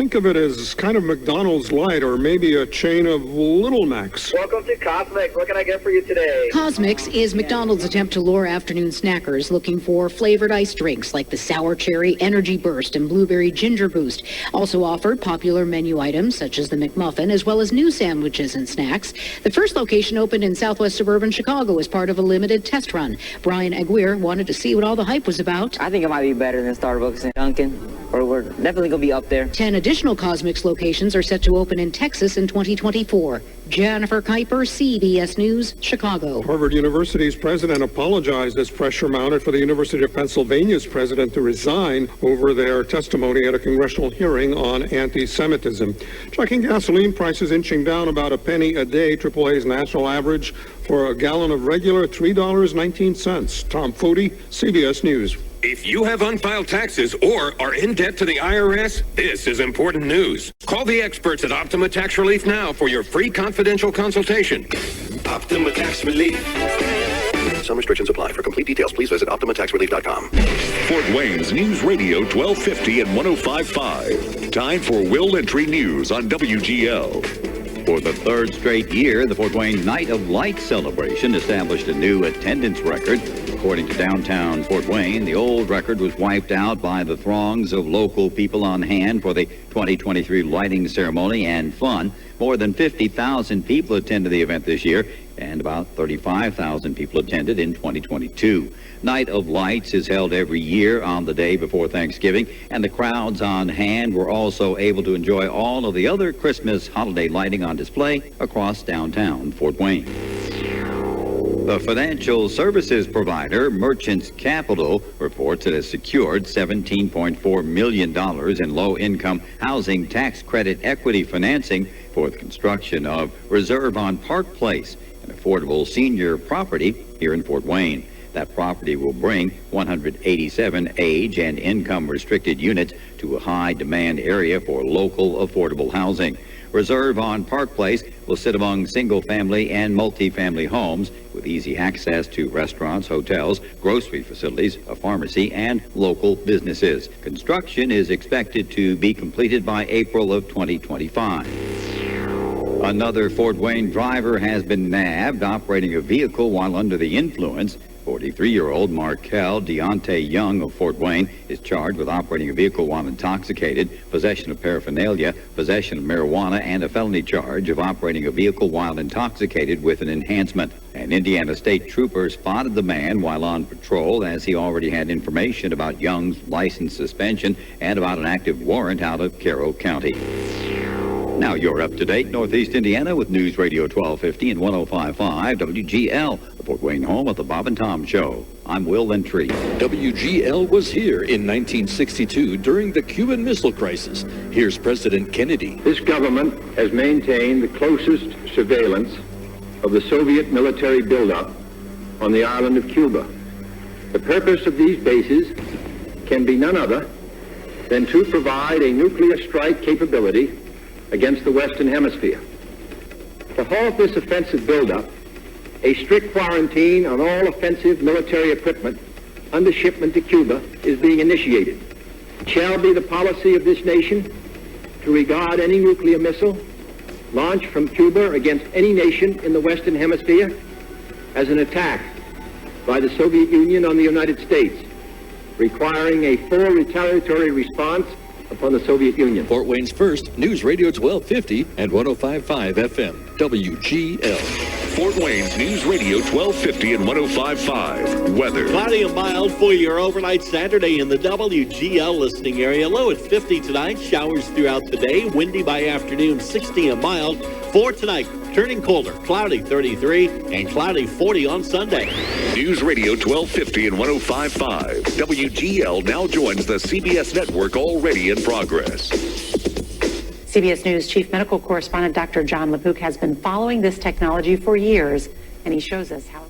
think of it as kind of McDonald's Light or maybe a chain of Little Macs. Welcome to Cosmix. What can I get for you today? Cosmix is McDonald's attempt to lure afternoon snackers looking for flavored iced drinks like the Sour Cherry Energy Burst and Blueberry Ginger Boost. Also offered popular menu items such as the McMuffin, as well as new sandwiches and snacks. The first location opened in southwest suburban Chicago as part of a limited test run. Brian Aguirre wanted to see what all the hype was about. I think it might be better than Starbucks and Dunkin'. Or we're definitely going to be up there. 10 additional Cosmix locations are set to open in Texas in 2024. Jennifer Kuiper, CBS News, Chicago. Harvard University's president apologized as pressure mounted for the University of Pennsylvania's president to resign over their testimony at a congressional hearing on anti-Semitism. Tracking gasoline prices inching down about a penny a day, AAA's national average for a gallon of regular $3.19. Tom Foti, CBS News. If you have unfiled taxes or are in debt to the IRS, this is important news. Call the experts at Optima Tax Relief now for your free confidential consultation. Optima Tax Relief. Some restrictions apply. For complete details, please visit OptimaTaxRelief.com. Fort Wayne's News Radio 1250 and 105.5. Time for Will Lentry News on WGL. For the third straight year, the Fort Wayne Night of Light celebration established a new attendance record. According to downtown Fort Wayne, the old record was wiped out by the throngs of local people on hand for the 2023 lighting ceremony and fun. More than 50,000 people attended the event this year, and about 35,000 people attended in 2022. Night of Lights is held every year on the day before Thanksgiving, and the crowds on hand were also able to enjoy all of the other Christmas holiday lighting on display across downtown Fort Wayne. The financial services provider Merchants Capital reports it has secured $17.4 million in low-income housing tax credit equity financing for the construction of Reserve on Park Place, an affordable senior property here in Fort Wayne. That property will bring 187 age and income restricted units to a high demand area for local affordable housing. Reserve on Park Place will sit among single-family and multi-family homes with easy access to restaurants, hotels, grocery facilities, a pharmacy, and local businesses. Construction is expected to be completed by April of 2025. Another Fort Wayne driver has been nabbed operating a vehicle while under the influence. 43-year-old Markel Deontay Young of Fort Wayne is charged with operating a vehicle while intoxicated, possession of paraphernalia, possession of marijuana, and a felony charge of operating a vehicle while intoxicated with an enhancement. An Indiana state trooper spotted the man while on patrol, as he already had information about Young's license suspension and about an active warrant out of Carroll County. Now you're up to date, Northeast Indiana, with News Radio 1250 and 105.5 WGL, the Fort Wayne home of the Bob and Tom Show. I'm Will Lentry. WGL was here in 1962 during the Cuban Missile Crisis. Here's President Kennedy. This government has maintained the closest surveillance of the Soviet military buildup on the island of Cuba. The purpose of these bases can be none other than to provide a nuclear strike capability against the Western Hemisphere. To halt this offensive buildup, a strict quarantine on all offensive military equipment under shipment to Cuba is being initiated. It shall be the policy of this nation to regard any nuclear missile launched from Cuba against any nation in the Western Hemisphere as an attack by the Soviet Union on the United States, requiring a full retaliatory response upon the Soviet Union. Fort Wayne's first News Radio 1250 and 105.5 FM, WGL. Fort Wayne's News Radio 1250 and 105.5. Weather. Cloudy and mild for your overnight Saturday in the WGL listening area. Low at 50 tonight. Showers throughout the day. Windy by afternoon, 60 and mild. For tonight, turning colder. Cloudy 33 and cloudy 40 on Sunday. News Radio 1250 and 105.5. WGL now joins the CBS network, already in progress. CBS News Chief Medical Correspondent Dr. John LaPook has been following this technology for years, and he shows us how